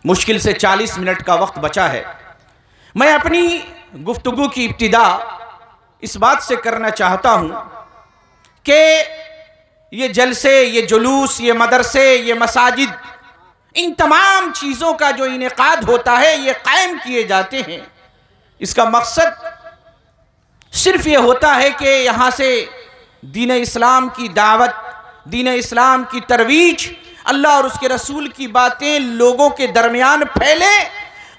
مشکل سے 40 منٹ کا وقت بچا ہے۔ میں اپنی گفتگو کی ابتدا اس بات سے کرنا چاہتا ہوں کہ یہ جلسے، یہ جلوس، یہ مدرسے، یہ مساجد، ان تمام چیزوں کا جو انعقاد ہوتا ہے، یہ قائم کیے جاتے ہیں، اس کا مقصد صرف یہ ہوتا ہے کہ یہاں سے دین اسلام کی دعوت، دین اسلام کی ترویج، اللہ اور اس کے رسول کی باتیں لوگوں کے درمیان پھیلے،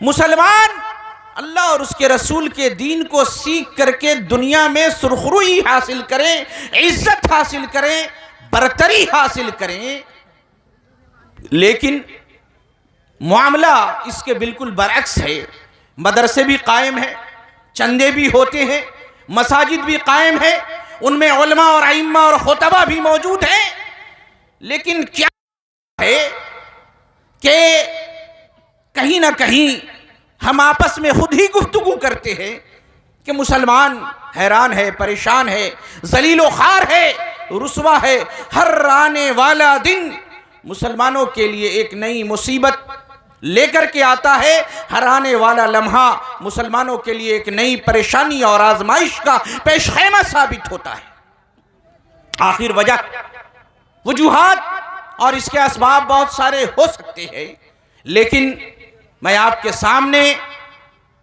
مسلمان اللہ اور اس کے رسول کے دین کو سیکھ کر کے دنیا میں سرخروئی حاصل کریں، عزت حاصل کریں، برتری حاصل کریں۔ لیکن معاملہ اس کے بالکل برعکس ہے۔ مدرسے بھی قائم ہیں، چندے بھی ہوتے ہیں، مساجد بھی قائم ہے، ان میں علماء اور ائمہ اور خطبہ بھی موجود ہیں، لیکن کیا ہے کہ کہیں نہ کہیں ہم آپس میں خود ہی گفتگو کرتے ہیں کہ مسلمان حیران ہے، پریشان ہے، ذلیل و خوار ہے، رسوا ہے۔ ہر آنے والا دن مسلمانوں کے لیے ایک نئی مصیبت لے کر کے آتا ہے، ہر آنے والا لمحہ مسلمانوں کے لیے ایک نئی پریشانی اور آزمائش کا پیش خیمہ ثابت ہوتا ہے۔ آخر وجہ، وجوہات اور اس کے اسباب بہت سارے ہو سکتے ہیں، لیکن میں آپ کے سامنے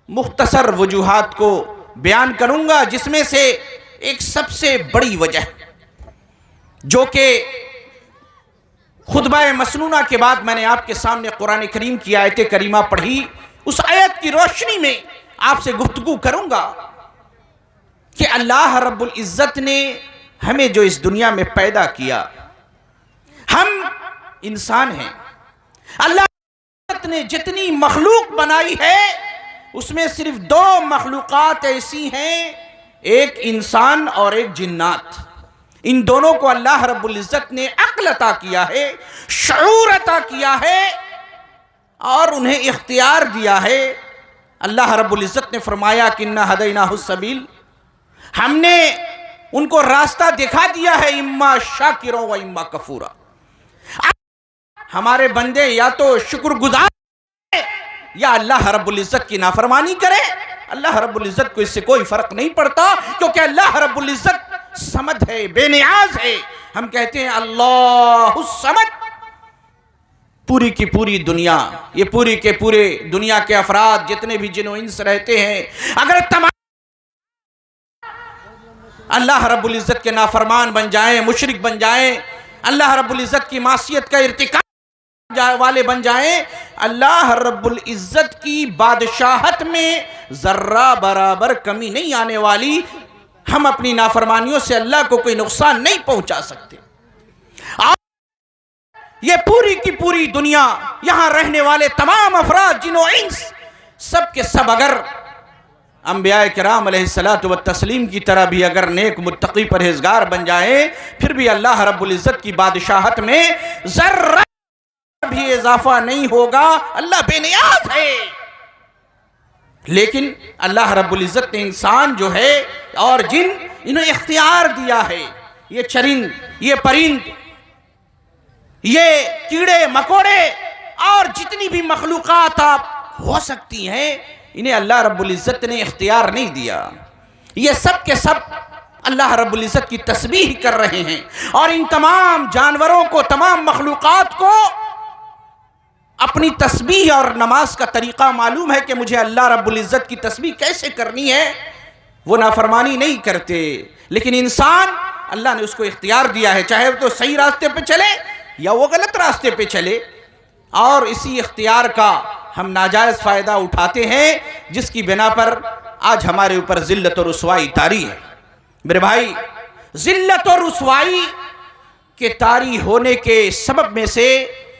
مختصر وجوہات کو بیان کروں گا، جس میں سے ایک سب سے بڑی وجہ جو کہ خطبہ مسنونہ کے بعد میں نے آپ کے سامنے قرآن کریم کی آیت کریمہ پڑھی، اس آیت کی روشنی میں آپ سے گفتگو کروں گا کہ اللہ رب العزت نے ہمیں جو اس دنیا میں پیدا کیا، ہم انسان ہیں، اللہ نے جتنی مخلوق بنائی ہے اس میں صرف 2 مخلوقات ایسی ہیں، ایک انسان اور ایک جنات۔ ان دونوں کو اللہ رب العزت نے عقل عطا کیا ہے، شعور عطا کیا ہے اور انہیں اختیار دیا ہے۔ اللہ رب العزت نے فرمایا کہ اِنَّا هَدَيْنَاهُ السَّبِيلَ، ہم نے ان کو راستہ دکھا دیا ہے، اما شاکرا و اما کفورا۔ ہمارے بندے یا تو شکر گزار یا اللہ رب العزت کی نافرمانی کرے۔ اللہ رب العزت کو اس سے کوئی فرق نہیں پڑتا، کیونکہ اللہ رب العزت صمد ہے، بے نیاز ہے۔ ہم کہتے ہیں اللہ الصمد۔ پوری کی پوری دنیا، یہ پوری کے پورے دنیا کے افراد جتنے بھی جن و انس رہتے ہیں، اگر تمام اللہ رب العزت کے نافرمان بن جائیں، مشرک بن جائیں، اللہ رب العزت کی معصیت کا ارتکاب والے بن جائیں، اللہ رب العزت کی بادشاہت میں ذرہ برابر کمی نہیں آنے والی۔ ہم اپنی نافرمانیوں سے اللہ کو کوئی نقصان نہیں پہنچا سکتے۔ یہ پوری کی پوری دنیا، یہاں رہنے والے تمام افراد جن و انس، سب کے سب اگر انبیاء کرام علیہ الصلوۃ والتسلیم کی طرح بھی اگر نیک متقی پرہیزگار بن جائیں، پھر بھی اللہ رب العزت کی بادشاہت میں ذرہ بھی اضافہ نہیں ہوگا۔ اللہ بے نیاز ہے۔ لیکن اللہ رب العزت نے انسان جو ہے اور جن، انہیں اختیار دیا ہے۔ یہ چرند، یہ پرند، یہ کیڑے مکوڑے اور جتنی بھی مخلوقات آپ ہو سکتی ہیں، انہیں اللہ رب العزت نے اختیار نہیں دیا۔ یہ سب کے سب اللہ رب العزت کی تسبیح کر رہے ہیں، اور ان تمام جانوروں کو، تمام مخلوقات کو اپنی تسبیح اور نماز کا طریقہ معلوم ہے کہ مجھے اللہ رب العزت کی تسبیح کیسے کرنی ہے۔ وہ نافرمانی نہیں کرتے، لیکن انسان، اللہ نے اس کو اختیار دیا ہے، چاہے وہ تو صحیح راستے پہ چلے یا وہ غلط راستے پہ چلے، اور اسی اختیار کا ہم ناجائز فائدہ اٹھاتے ہیں، جس کی بنا پر آج ہمارے اوپر ذلت و رسوائی طاری ہے۔ میرے بھائی، ذلت و رسوائی کے طاری ہونے کے سبب میں سے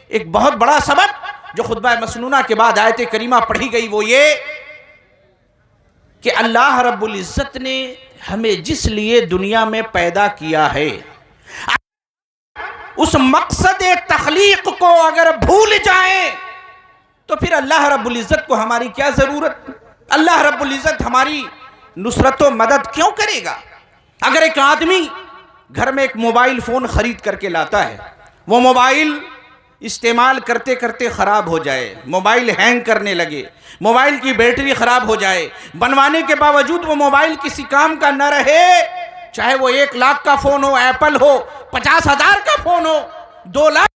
ایک بہت بڑا سبب جو خطبہ مسنونہ کے بعد آیت کریمہ پڑھی گئی، وہ یہ کہ اللہ رب العزت نے ہمیں جس لیے دنیا میں پیدا کیا ہے، اس مقصد تخلیق کو اگر بھول جائیں تو پھر اللہ رب العزت کو ہماری کیا ضرورت؟ اللہ رب العزت ہماری نصرت و مدد کیوں کرے گا؟ اگر ایک آدمی گھر میں ایک موبائل فون خرید کر کے لاتا ہے، وہ موبائل استعمال کرتے کرتے خراب ہو جائے، موبائل ہینگ کرنے لگے، موبائل کی بیٹری خراب ہو جائے، بنوانے کے باوجود وہ موبائل کسی کام کا نہ رہے، چاہے وہ 1 لاکھ کا فون ہو، ایپل ہو، 50,000 کا فون ہو، 2 لاکھ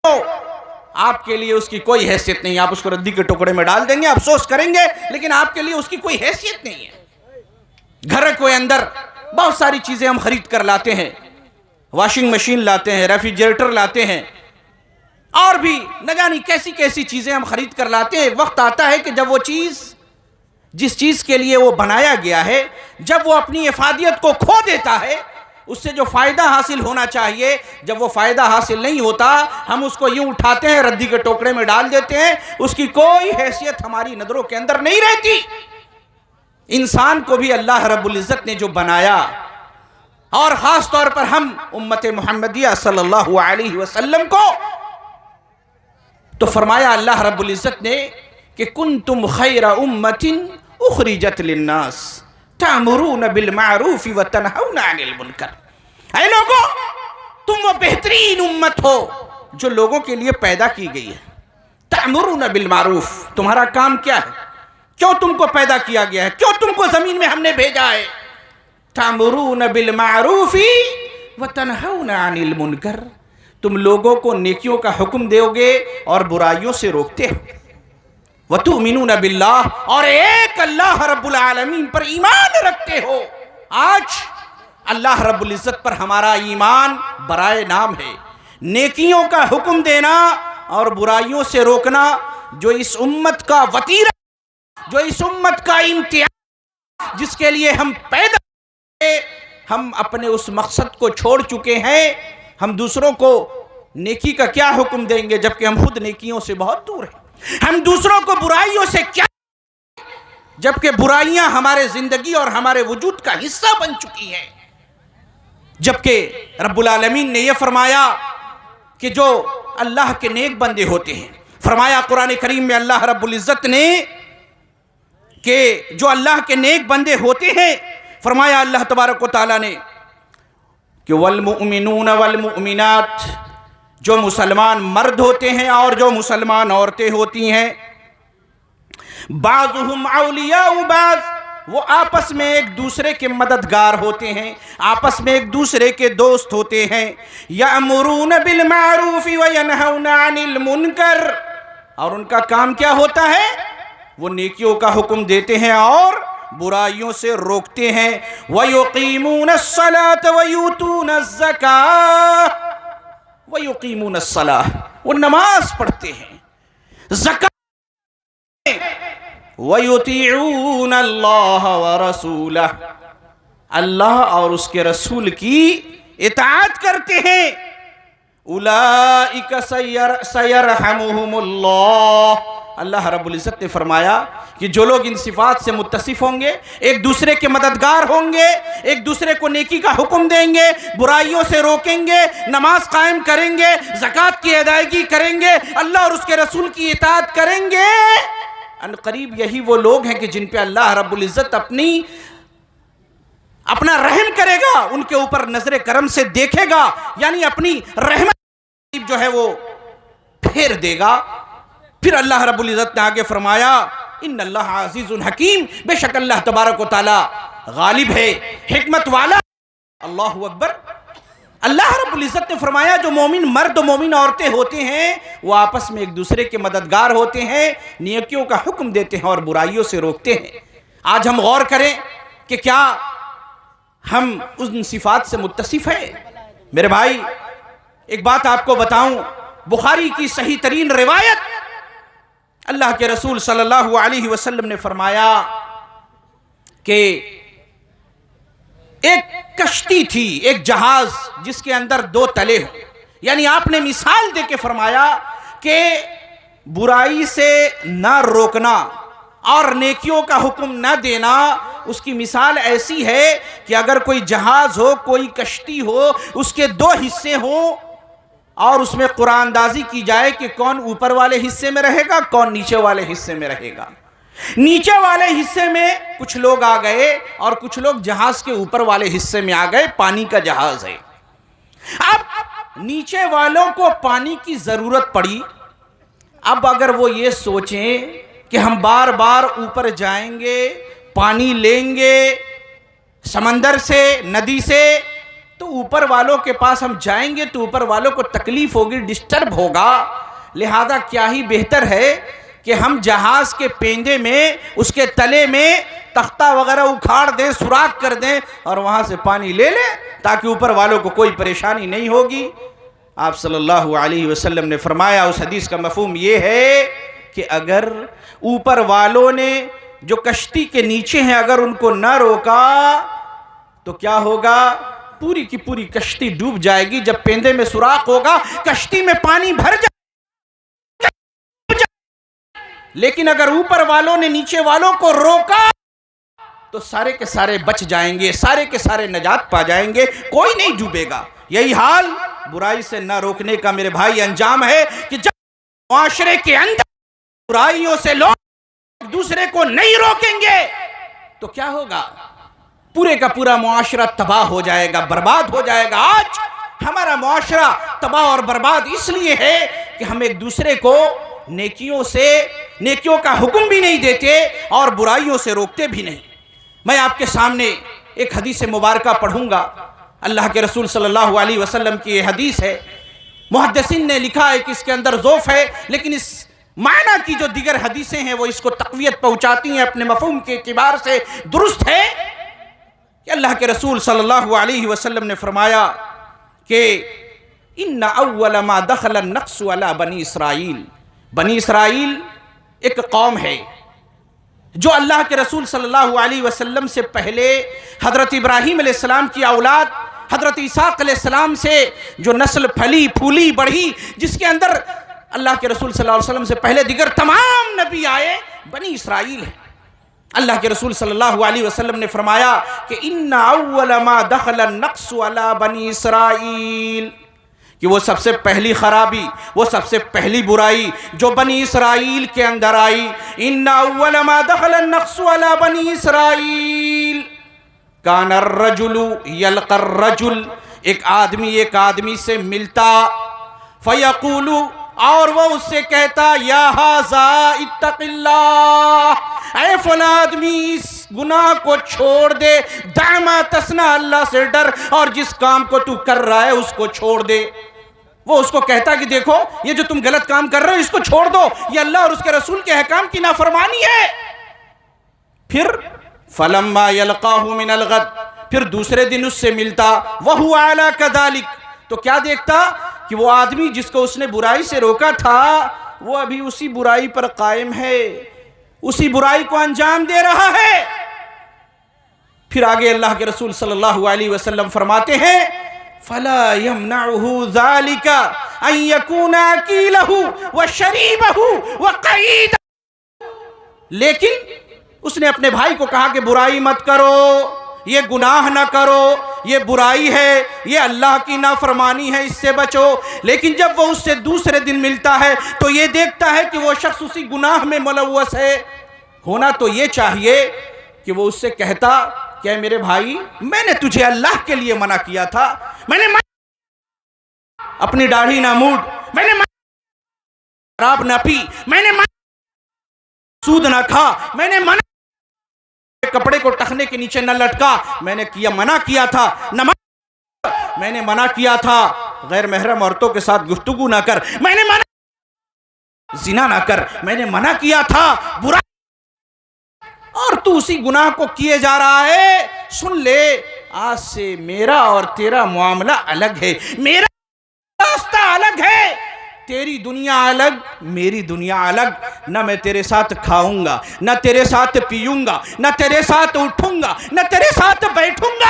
ہو، آپ کے لیے اس کی کوئی حیثیت نہیں. آپ اس کو ردی کے ٹکڑے میں ڈال دیں گے، افسوس کریں گے، لیکن آپ کے لیے اس کی کوئی حیثیت نہیں ہے. گھر کے اندر بہت ساری چیزیں ہم خرید کر لاتے ہیں، واشنگ مشین لاتے ہیں، ریفریجریٹر لاتے ہیں، اور بھی نہ جانی کیسی کیسی چیزیں ہم خرید کر لاتے ہیں. وقت آتا ہے کہ جب وہ چیز، جس چیز کے لیے وہ بنایا گیا ہے، جب وہ اپنی افادیت کو کھو دیتا ہے، اس سے جو فائدہ حاصل ہونا چاہیے جب وہ فائدہ حاصل نہیں ہوتا، ہم اس کو یوں اٹھاتے ہیں، ردی کے ٹوکرے میں ڈال دیتے ہیں، اس کی کوئی حیثیت ہماری نظروں کے اندر نہیں رہتی. انسان کو بھی اللہ رب العزت نے جو بنایا، اور خاص طور پر ہم امت محمدیہ صلی اللہ علیہ وسلم کو، تو فرمایا اللہ رب العزت نے کہ کنتم خیر امت اخرجت للناس تأمرون بالمعروف وتنہون عن المنکر. اے لوگوں، تم وہ بہترین امت ہو جو لوگوں کے لیے پیدا کی گئی ہے. تأمرون بالمعروف، تمہارا کام کیا ہے؟ کیوں تم کو پیدا کیا گیا ہے؟ کیوں تم کو زمین میں ہم نے بھیجا ہے؟ تأمرون بالمعروف وتنہون عن المنکر، تم لوگوں کو نیکیوں کا حکم دو گے اور برائیوں سے روکتے ہو. وَتُؤْمِنُونَ بِاللَّهِ، اور ایک اللہ رب العالمین پر ایمان رکھتے ہو. آج اللہ رب العزت پر ہمارا ایمان برائے نام ہے. نیکیوں کا حکم دینا اور برائیوں سے روکنا جو اس امت کا وطیرہ، جو اس امت کا امتیاز، جس کے لیے ہم پیدا ہوئے، ہم اپنے اس مقصد کو چھوڑ چکے ہیں. ہم دوسروں کو نیکی کا کیا حکم دیں گے جبکہ ہم خود نیکیوں سے بہت دور ہیں؟ ہم دوسروں کو برائیوں سے کیا، جبکہ برائیاں ہمارے زندگی اور ہمارے وجود کا حصہ بن چکی ہیں. جبکہ رب العالمین نے یہ فرمایا کہ جو اللہ کے نیک بندے ہوتے ہیں، فرمایا قرآن کریم میں اللہ رب العزت نے کہ جو اللہ کے نیک بندے ہوتے ہیں، فرمایا اللہ تبارک و تعالیٰ نے کہ والمؤمنون والمؤمنات، جو مسلمان مرد ہوتے ہیں اور جو مسلمان عورتیں ہوتی ہیں، بعضهم اولیاء بعض، وہ آپس میں ایک دوسرے کے مددگار ہوتے ہیں، آپس میں ایک دوسرے کے دوست ہوتے ہیں. یأمرون بالمعروف وینہون عن المنکر، اور ان کا کام کیا ہوتا ہے؟ وہ نیکیوں کا حکم دیتے ہیں اور برائیوں سے روکتے ہیں. وَيُقِيمُونَ الصَّلَاةَ وَيُؤْتُونَ الزَّكَاةَ، وَيُقِيمُونَ الصَّلَاةَ، وہ نماز پڑھتے ہیں، زکوٰۃ، وَيُطِيعُونَ اللَّهَ وَرَسُولَهُ، اللہ اور اس کے رسول کی اطاعت کرتے ہیں. اولئک سیرحمہم اللہ، اللہ رب العزت نے فرمایا کہ جو لوگ ان صفات سے متصف ہوں گے، ایک دوسرے کے مددگار ہوں گے، ایک دوسرے کو نیکی کا حکم دیں گے، برائیوں سے روکیں گے، نماز قائم کریں گے، زکوٰۃ کی ادائیگی کریں گے، اللہ اور اس کے رسول کی اطاعت کریں گے، ان قریب یہی وہ لوگ ہیں کہ جن پہ اللہ رب العزت اپنا رحم کرے گا، ان کے اوپر نظر کرم سے دیکھے گا، یعنی اپنی رحمت جو ہے وہ پھیر دے گا. پھر اللہ رب العزت نے آگے فرمایا ان اللہ عزیز حکیم، بے شک اللہ تبارک و تعالی غالب ہے، حکمت والا. اللہ اکبر. اللہ رب العزت نے فرمایا جو مومن مرد و مومن عورتیں ہوتے ہیں وہ آپس میں ایک دوسرے کے مددگار ہوتے ہیں، نیکیوں کا حکم دیتے ہیں اور برائیوں سے روکتے ہیں. آج ہم غور کریں کہ کیا ہم ان صفات سے متصف ہیں؟ میرے بھائی ایک بات آپ کو بتاؤں، بخاری کی صحیح ترین روایت، اللہ کے رسول صلی اللہ علیہ وسلم نے فرمایا کہ ایک کشتی تھی، ایک جہاز جس کے اندر 2 تلے ہوں. یعنی آپ نے مثال دے کے فرمایا کہ برائی سے نہ روکنا اور نیکیوں کا حکم نہ دینا، اس کی مثال ایسی ہے کہ اگر کوئی جہاز ہو، کوئی کشتی ہو، اس کے 2 حصے ہوں اور اس میں قرآن اندازی کی جائے کہ کون اوپر والے حصے میں رہے گا، کون نیچے والے حصے میں رہے گا. نیچے والے حصے میں کچھ لوگ آ گئے اور کچھ لوگ جہاز کے اوپر والے حصے میں آ گئے، پانی کا جہاز ہے. اب نیچے والوں کو پانی کی ضرورت پڑی، اب اگر وہ یہ سوچیں کہ ہم بار بار اوپر جائیں گے، پانی لیں گے سمندر سے، ندی سے، تو اوپر والوں کے پاس ہم جائیں گے تو اوپر والوں کو تکلیف ہوگی، ڈسٹرب ہوگا، لہذا کیا ہی بہتر ہے کہ ہم جہاز کے پیندے میں، اس کے تلے میں تختہ وغیرہ اکھاڑ دیں، سوراخ کر دیں اور وہاں سے پانی لے لیں تاکہ اوپر والوں کو کوئی پریشانی نہیں ہوگی۔ آپ صلی اللہ علیہ وسلم نے فرمایا، اس حدیث کا مفہوم یہ ہے کہ اگر اوپر والوں نے جو کشتی کے نیچے ہیں اگر ان کو نہ روکا تو کیا ہوگا؟ پوری کی پوری کشتی ڈوب جائے گی۔ جب پیندے میں سوراخ ہوگا کشتی میں پانی بھر جائے گا، لیکن اگر اوپر والوں نے نیچے والوں کو روکا تو سارے کے سارے بچ جائیں گے، سارے کے سارے نجات پا جائیں گے، کوئی نہیں ڈوبے گا۔ یہی حال برائی سے نہ روکنے کا میرے بھائی انجام ہے کہ جب معاشرے کے اندر برائیوں سے لوگ ایک دوسرے کو نہیں روکیں گے تو کیا ہوگا؟ پورے کا پورا معاشرہ تباہ ہو جائے گا، برباد ہو جائے گا۔ آج ہمارا معاشرہ تباہ اور برباد اس لیے ہے کہ ہم ایک دوسرے کو نیکیوں کا حکم بھی نہیں دیتے اور برائیوں سے روکتے بھی نہیں۔ میں آپ کے سامنے ایک حدیث مبارکہ پڑھوں گا، اللہ کے رسول صلی اللہ علیہ وسلم کی یہ حدیث ہے۔ محدثین نے لکھا ہے کہ اس کے اندر ضعف ہے، لیکن اس معنی کی جو دیگر حدیثیں ہیں وہ اس کو تقویت پہنچاتی ہیں، اپنے مفہوم کے اعتبار سے درست ہے کہ اللہ کے رسول صلی اللہ علیہ وسلم نے فرمایا کہ ان اول ما دخل النقص علی بنی اسرائیل، بنی اسرائیل ایک قوم ہے جو اللہ کے رسول صلی اللہ علیہ وسلم سے پہلے حضرت ابراہیم علیہ السلام کی اولاد حضرت اسحاق علیہ السلام سے جو نسل پھلی پھولی بڑھی، جس کے اندر اللہ کے رسول صلی اللہ علیہ وسلم سے پہلے دیگر تمام نبی آئے، بنی اسرائیل ہے۔ اللہ کے رسول صلی اللہ علیہ وسلم نے فرمایا کہ ان اول ما دخل النقص علی بنی اسرائیل، کہ وہ سب سے پہلی خرابی، وہ سب سے پہلی برائی جو بنی اسرائیل کے اندر آئی، ان اول ما دخل النقص علی بنی اسرائیل کان الرجل یلقى الرجل، ایک آدمی سے ملتا، فیقول، اور وہ اس سے کہتا، یا ھذا اتق اللہ، اے فلاں آدمی اس گناہ کو چھوڑ دے، دع ما تصنع، اللہ سے ڈر اور جس کام کو تو کر رہا ہے اس کو چھوڑ دے۔ وہ اس کو کہتا کہ دیکھو یہ جو تم غلط کام کر رہے ہو اس کو چھوڑ دو، یہ اللہ اور اس کے رسول کے احکام کی نافرمانی ہے۔ پھر فلما یلقاہ من الغد، پھر دوسرے دن اس سے ملتا، وہو علی کذالک، تو کیا دیکھتا کہ وہ آدمی جس کو اس نے برائی سے روکا تھا وہ ابھی اسی برائی پر قائم ہے، اسی برائی کو انجام دے رہا ہے۔ پھر آگے اللہ کے رسول صلی اللہ علیہ وسلم فرماتے ہیں فَلَا يَمْنَعُهُ ذَلِكَ أَن يَكُونَ أَكِيلَهُ وَشَرِيبَهُ وَقَعِيدَهُ، لیکن اس نے اپنے بھائی کو کہا کہ برائی مت کرو، یہ گناہ نہ کرو، یہ برائی ہے، یہ اللہ کی نافرمانی ہے، اس سے بچو۔ لیکن جب وہ اس سے دوسرے دن ملتا ہے تو یہ دیکھتا ہے کہ وہ شخص اسی گناہ میں ملوث ہے۔ ہونا تو یہ چاہیے کہ وہ اس سے کہتا کہ اے میرے بھائی، میں نے تجھے اللہ کے لیے منع کیا تھا، میں نے اپنی داڑھی نہ موڑ، میں نے شراب نہ پی، میں نے سود نہ کھا، میں نے کپڑے کو ٹخنے کے نیچے نہ لٹکا، میں نے منع کیا تھا نماز، میں نے منع کیا تھا غیر محرم عورتوں کے ساتھ گفتگو نہ کر، میں نے منع زنا نہ کر، میں نے منع کیا تھا برا، اور تو اسی گناہ کو کیے جا رہا ہے۔ سن لے، آج سے میرا اور تیرا معاملہ الگ ہے، میرا راستہ الگ ہے، تیری دنیا الگ میری دنیا الگ، نہ میں تیرے ساتھ کھاؤں گا، نہ تیرے ساتھ پیوں گا، نہ تیرے ساتھ اٹھوں گا، نہ تیرے ساتھ بیٹھوں گا۔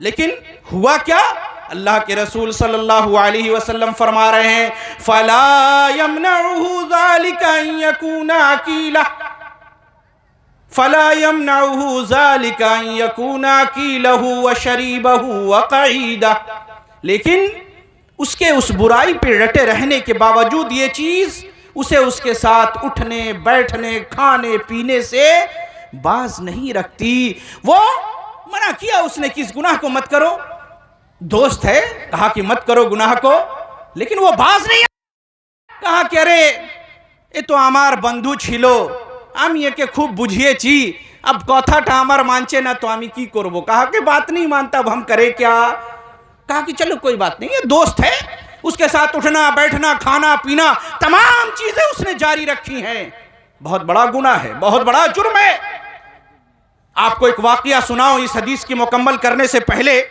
لیکن ہوا کیا؟ اللہ کے رسول صلی اللہ علیہ وسلم فرما رہے ہیں فَلَا يَمْنَعُهُ ذَلِكَ أَن يَكُونَ أَكِيلَهُ، فَلَا يَمْنَعُهُ ذَلِكَ أَن يَكُونَ أَكِيلَهُ وَشَرِيبَهُ وَقَعِيدَهُ، لیکن اس کے اس برائی پہ ڈٹے رہنے کے باوجود یہ چیز اسے اس کے ساتھ اٹھنے بیٹھنے کھانے پینے سے باز نہیں رکھتی۔ وہ منع کیا اس نے کہ اس گناہ کو مت کرو، دوست ہے, کہا کہ مت کرو گناہ کو, لیکن وہ باز نہیں آیا. کہا کہ ارے یہ تو ہمار بندھو چھلو, ہم یہ کہ خوب بجھیے چی, اب کتھاٹا ہمار مانچے نہ تو ہمیں کی کربو. کہا کہ بات نہیں مانتا, اب ہم کرے کیا. کہا کہ چلو کوئی بات نہیں, یہ دوست ہے, اس کے ساتھ اٹھنا بیٹھنا کھانا پینا تمام چیزیں اس نے جاری رکھی ہیں. بہت بڑا گناہ ہے, بہت بڑا جرم ہے. آپ کو ایک واقعہ سناؤں اس حدیث کی مکمل کرنے سے پہلے.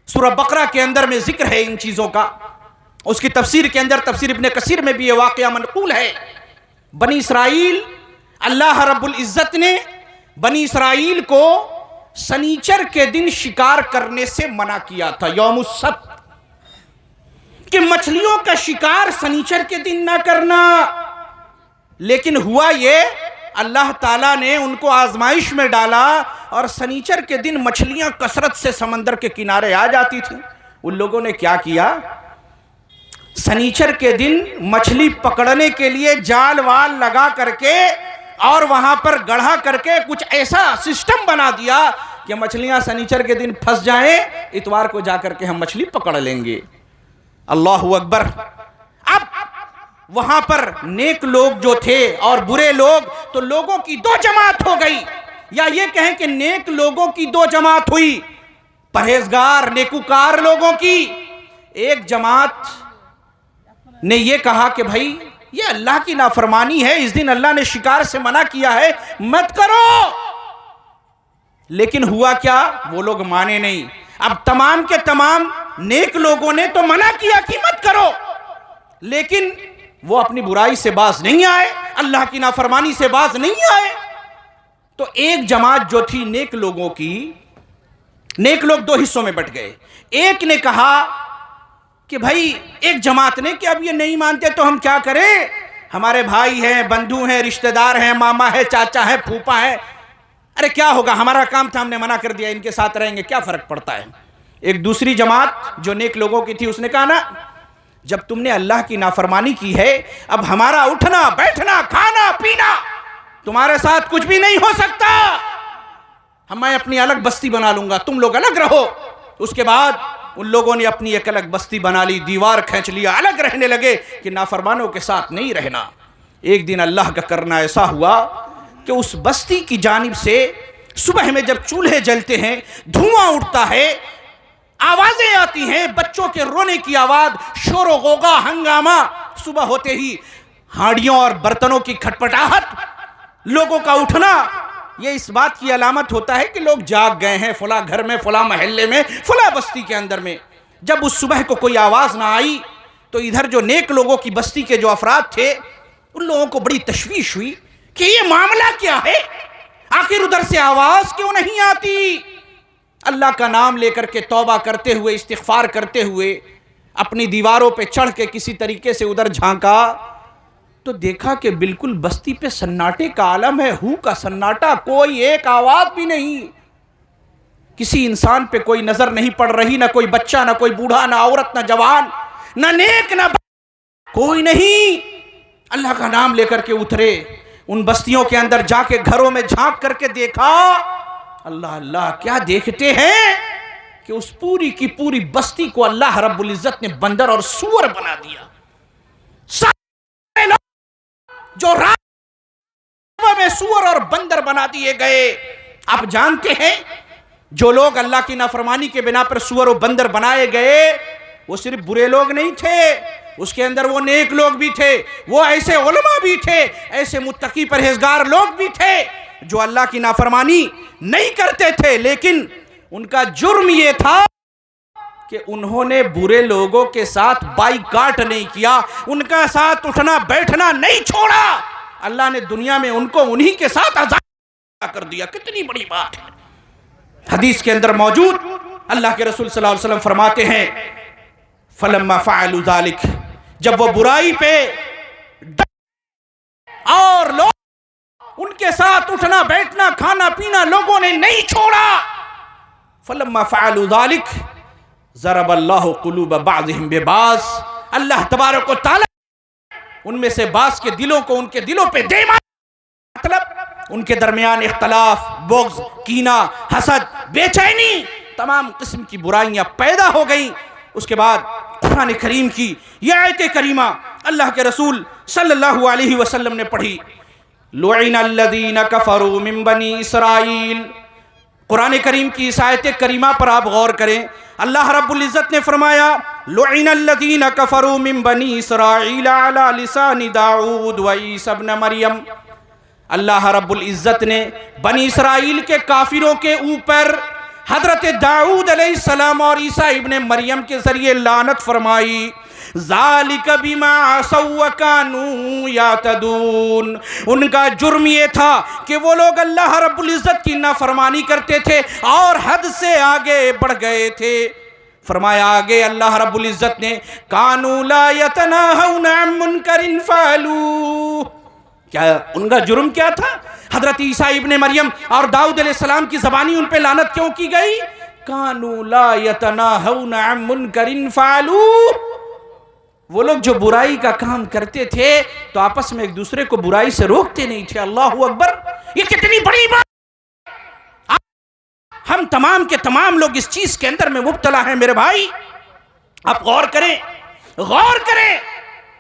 سورہ بقرہ کے اندر میں ذکر ہے ان چیزوں کا, اس کی تفسیر کے اندر تفسیر ابن کثیر میں بھی یہ واقعہ منقول ہے. بنی اسرائیل, اللہ رب العزت نے بنی اسرائیل کو سنیچر کے دن شکار کرنے سے منع کیا تھا, یوم السبت, کہ مچھلیوں کا شکار سنیچر کے دن نہ کرنا. لیکن ہوا یہ, اللہ تعالیٰ نے ان کو آزمائش میں ڈالا اور سنیچر کے دن مچھلیاں کثرت سے سمندر کے کنارے آ جاتی تھیں. ان لوگوں نے کیا کیا, سنیچر کے دن مچھلی پکڑنے کے لیے جال وال لگا کر کے اور وہاں پر گڑھا کر کے کچھ ایسا سسٹم بنا دیا کہ مچھلیاں سنیچر کے دن پھنس جائیں, اتوار کو جا کر کے ہم مچھلی پکڑ لیں گے. اللہ اکبر. اب وہاں پر نیک لوگ جو تھے اور برے لوگ, تو لوگوں کی دو جماعت ہو گئی, یا یہ کہیں کہ نیک لوگوں کی دو جماعت ہوئی, پرہیزگار نیکوکار لوگوں کی. ایک جماعت نے یہ کہا کہ بھائی یہ اللہ کی نافرمانی ہے, اس دن اللہ نے شکار سے منع کیا ہے, مت کرو. لیکن ہوا کیا, وہ لوگ مانے نہیں. اب تمام کے تمام نیک لوگوں نے تو منع کیا کہ مت کرو, لیکن وہ اپنی برائی سے باز نہیں آئے, اللہ کی نافرمانی سے باز نہیں آئے. تو ایک جماعت جو تھی نیک لوگوں کی, نیک لوگ دو حصوں میں بٹ گئے. ایک نے کہا کہ بھائی, ایک جماعت نے کہ اب یہ نہیں مانتے تو ہم کیا کریں, ہمارے بھائی ہیں, بندھو ہیں, رشتہ دار ہیں, ماما ہے, چاچا ہے, پھوپا ہے, ارے کیا ہوگا, ہمارا کام تھا, ہم نے منع کر دیا, ان کے ساتھ رہیں گے, کیا فرق پڑتا ہے. ایک دوسری جماعت جو نیک لوگوں کی تھی, اس نے کہا نا, جب تم نے اللہ کی نافرمانی کی ہے, اب ہمارا اٹھنا بیٹھنا کھانا پینا تمہارے ساتھ کچھ بھی نہیں ہو سکتا, میں اپنی الگ بستی بنا لوں گا, تم لوگ الگ رہو. اس کے بعد ان لوگوں نے اپنی ایک الگ بستی بنا لی, دیوار کھینچ لیا, الگ رہنے لگے کہ نافرمانوں کے ساتھ نہیں رہنا. ایک دن اللہ کا کرنا ایسا ہوا کہ اس بستی کی جانب سے صبح میں جب چولہے جلتے ہیں, دھواں اٹھتا ہے, آوازیں آتی ہیں, بچوں کے رونے کی آواز, شور و غوغا, ہنگامہ. صبح ہوتے ہی ہانڈیوں اور برتنوں کی کھٹپٹاہٹ, لوگوں کا اٹھنا, یہ اس بات کی علامت ہوتا ہے کہ لوگ جاگ گئے ہیں فلاں گھر میں, فلاں محلے میں, فلاں بستی کے اندر میں. جب اس صبح کو کوئی آواز نہ آئی تو ادھر جو نیک لوگوں کی بستی کے جو افراد تھے, ان لوگوں کو بڑی تشویش ہوئی کہ یہ معاملہ کیا ہے, آخر ادھر سے آواز کیوں نہیں آتی. اللہ کا نام لے کر کے توبہ کرتے ہوئے, استغفار کرتے ہوئے, اپنی دیواروں پہ چڑھ کے کسی طریقے سے ادھر جھانکا تو دیکھا کہ بالکل بستی پہ سناٹے کا عالم ہے, ہو کا سناٹا, کوئی ایک آواز بھی نہیں. کسی انسان پہ کوئی نظر نہیں پڑ رہی, نہ کوئی بچہ, نہ کوئی بوڑھا, نہ عورت, نہ جوان, نہ نیک, نہ کوئی نہیں. اللہ کا نام لے کر کے اترے, ان بستیوں کے اندر جا کے گھروں میں جھانک کر کے دیکھا, اللہ اللہ کیا دیکھتے ہیں کہ اس پوری کی پوری بستی کو اللہ رب العزت نے بندر اور سور بنا دیا. جو رات میں سور اور بندر بنا دیے گئے. آپ جانتے ہیں جو لوگ اللہ کی نافرمانی کے بنا پر سور و بندر بنائے گئے, وہ صرف برے لوگ نہیں تھے, اس کے اندر وہ نیک لوگ بھی تھے, وہ ایسے علماء بھی تھے, ایسے متقی پرہیزگار لوگ بھی تھے جو اللہ کی نافرمانی نہیں کرتے تھے, لیکن ان کا جرم یہ تھا کہ انہوں نے برے لوگوں کے ساتھ بائیکاٹ نہیں کیا, ان کا ساتھ اٹھنا بیٹھنا نہیں چھوڑا. اللہ نے دنیا میں ان کو انہی کے ساتھ عذاب کر دیا. کتنی بڑی بات ہے. حدیث کے اندر موجود, اللہ کے رسول صلی اللہ علیہ وسلم فرماتے ہیں, فلما فعلوا ذلك, جب وہ برائی پہ اور لوگ ان کے ساتھ اٹھنا بیٹھنا کھانا پینا لوگوں نے نہیں چھوڑا, فلما فعلوا ذلك ضرب اللہ قلوب بعضهم ببعض, اللہ تبارک و تعالی ان میں سے بعض کے دلوں کو ان کے دلوں پہ دے مار, مطلب ان کے درمیان اختلاف, بغض, کینہ, حسد, بے چینی, تمام قسم کی برائیاں پیدا ہو گئیں۔ اس کے بعد قرآن کریم کی یہ آیت کریمہ اللہ کے رسول صلی اللہ علیہ وسلم نے پڑھی، لعن الذین کفروا من بنی اسرائیل۔ قرآن کریم کی اس آیت کریمہ پر آپ غور کریں، اللہ رب العزت نے فرمایا لعن الذین کفروا من بنی اسرائیل علی لسان داؤد و عیسی ابن مریم۔ اللہ رب العزت نے بنی اسرائیل کے کافروں کے اوپر حضرت داؤد علیہ السلام اور عیسیٰ ابن مریم کے ذریعے لعنت فرمائی۔ ذالک بما عصوا وکانوا یعتدون، ان کا جرم یہ تھا کہ وہ لوگ اللہ رب العزت کی نافرمانی کرتے تھے اور حد سے آگے بڑھ گئے تھے۔ فرمایا آگے اللہ رب العزت نے کانوا لا یتناہون عن منکر فعلوہ، کیا ان کا جرم کیا تھا؟ حضرت عیسیٰ ابن مریم اور داؤد علیہ السلام کی زبانی ان پہ لعنت کیوں کی گئی؟ کانوا لا یتناہون عن منکر فعلوہ، وہ لوگ جو برائی کا کام کرتے تھے تو آپس میں ایک دوسرے کو برائی سے روکتے نہیں تھے۔ اللہ اکبر، یہ کتنی بڑی بات! ہم تمام کے تمام لوگ اس چیز کے اندر میں مبتلا ہیں میرے بھائی۔ آپ غور کریں، غور کریں،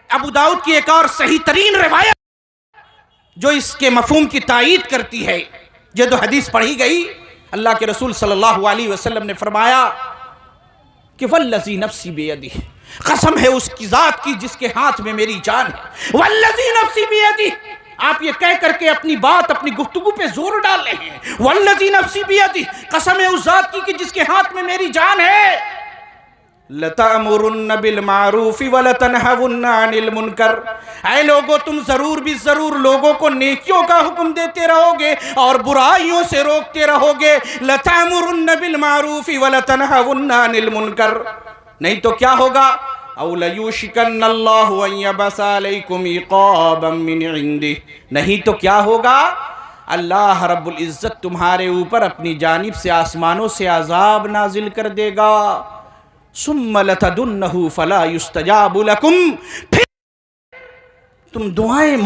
ابو داؤد کی ایک اور صحیح ترین روایت جو اس کے مفہوم کی تائید کرتی ہے، یہ جو حدیث پڑھی گئی، اللہ کے رسول صلی اللہ علیہ وسلم نے فرمایا کہ والذی نفسی بیدہ، قسم ہے اس کی ذات کی جس کے ہاتھ میں میری جان ہے، والذی نفسی بیدہ، آپ یہ کہہ کر کے اپنی بات اپنی گفتگو پہ زور ڈال رہے ہیں، والذی نفسی بیدہ، قسم ہے اس ذات کی کہ جس کے ہاتھ میں میری جان ہے، لَتَأْمُرُنَّ بِالْمَعْرُوفِ وَلَتَنْهَوُنَّ عَنِ الْمُنْكَرِ، اے لوگو تم ضرور بھی ضرور لوگوں کو نیکیوں کا حکم دیتے رہو گے اور برائیوں سے روکتے رہو گے۔ لَتَأْمُرُنَّ بِالْمَعْرُوفِ وَلَتَنْهَوُنَّ عَنِ الْمُنْكَرِ، نہیں تو کیا ہوگا؟ أَوْ لَيُوشِكَنَّ اللَّهُ أَن يَبْعَثَ عَلَيْكُمْ عِقَابًا مِّنْ عِندِهِ، نہیں تو کیا ہوگا؟ اللہ رب العزت تمہارے اوپر اپنی جانب سے آسمانوں سے عذاب نازل کر دے گا۔ ثم لتدنه فلا يستجاب لكم، پھر تم دعائیں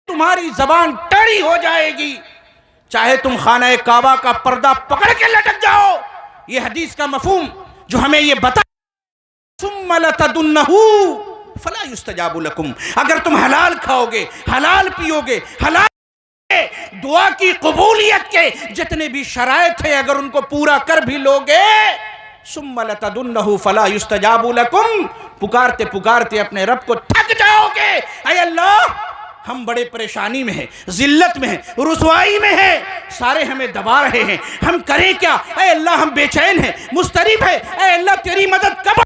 تمہاری زبان ٹیڑھی ہو جائے گی، چاہے تم خانہ کعبہ کا پردہ پکڑ کے لٹک جاؤ۔ یہ حدیث کا مفہوم جو ہمیں یہ بتا، ثم لتدنه فلا يستجاب لكم، اگر تم حلال کھاؤ گے، حلال پیو گے، حلال دعا کی قبولیت کے جتنے بھی شرائط ہیں اگر ان کو پورا کر بھی لوگے، ثم لتدنه فلا يستجاب لكم، پکارتے پکارتے اپنے رب کو تھک جاؤ گے، اے اللہ ہم بڑے پریشانی میں ہیں، ذلت میں ہیں، رسوائی میں ہیں، سارے ہمیں دبا رہے ہیں، ہم کریں کیا؟ اے اللہ ہم بے چین ہیں، مضطرب ہیں، اے اللہ تیری مدد کب؟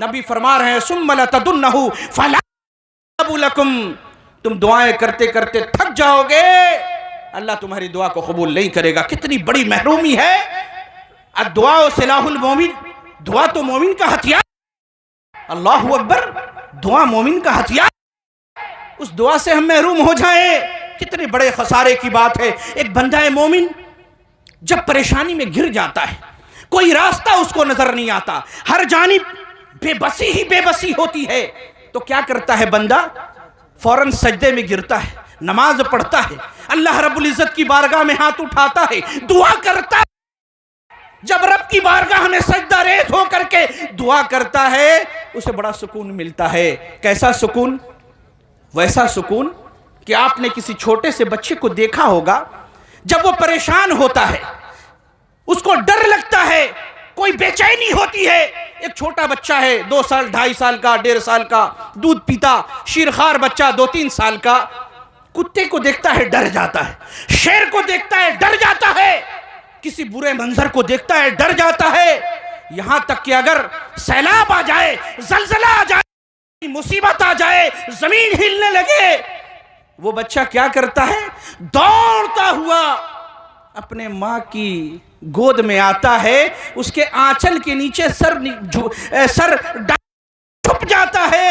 نبی فرما رہے ہیں ثم لتدنه فلا يستجاب لكم، تم دعائیں کرتے کرتے تھک جاؤ گے، اللہ تمہاری دعا کو قبول نہیں کرے گا۔ کتنی بڑی محرومی ہے۔ الدعاء سلاح المومن، دعا تو مومن کا ہتھیار، اللہ اکبر، دعا مومن کا ہتھیار، اس دعا سے ہم محروم ہو جائیں کتنے بڑے خسارے کی بات ہے۔ ایک بندہ مومن جب پریشانی میں گر جاتا ہے، کوئی راستہ اس کو نظر نہیں آتا، ہر جانب بے بسی ہی بے بسی ہوتی ہے، تو کیا کرتا ہے بندہ؟ فوراً سجدے میں گرتا ہے، نماز پڑھتا ہے، اللہ رب العزت کی بارگاہ میں ہاتھ اٹھاتا ہے، دعا کرتا ہے۔ جب رب کی بارگاہ میں سجدہ ریز ہو کر کے دعا کرتا ہے، اسے بڑا سکون ملتا ہے۔ کیسا سکون؟ ویسا سکون کہ آپ نے کسی چھوٹے سے بچے کو دیکھا ہوگا، جب وہ پریشان ہوتا ہے، اس کو ڈر لگتا ہے، کوئی بے چینی ہوتی ہے۔ ایک چھوٹا بچہ ہے، 2 سال 2.5 سال کا، 1.5 سال کا، دودھ پیتا، شیرخوار بچہ 2-3 سال کا، کتے کو دیکھتا ہے ڈر جاتا ہے، شیر کو دیکھتا ہے ڈر جاتا ہے، کسی برے منظر کو دیکھتا ہے ڈر جاتا ہے، یہاں تک کہ اگر سیلاب آ جائے، زلزلہ آ جائے، مصیبت آ جائے، زمین ہلنے لگے، وہ بچہ کیا کرتا ہے؟ دوڑتا ہوا اپنے ماں کی گود میں آتا ہے، اس کے آنچل کے نیچے سر چھپ جاتا ہے،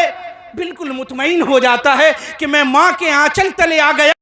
بالکل مطمئن ہو جاتا ہے کہ میں ماں کے آنچل تلے آ گیا،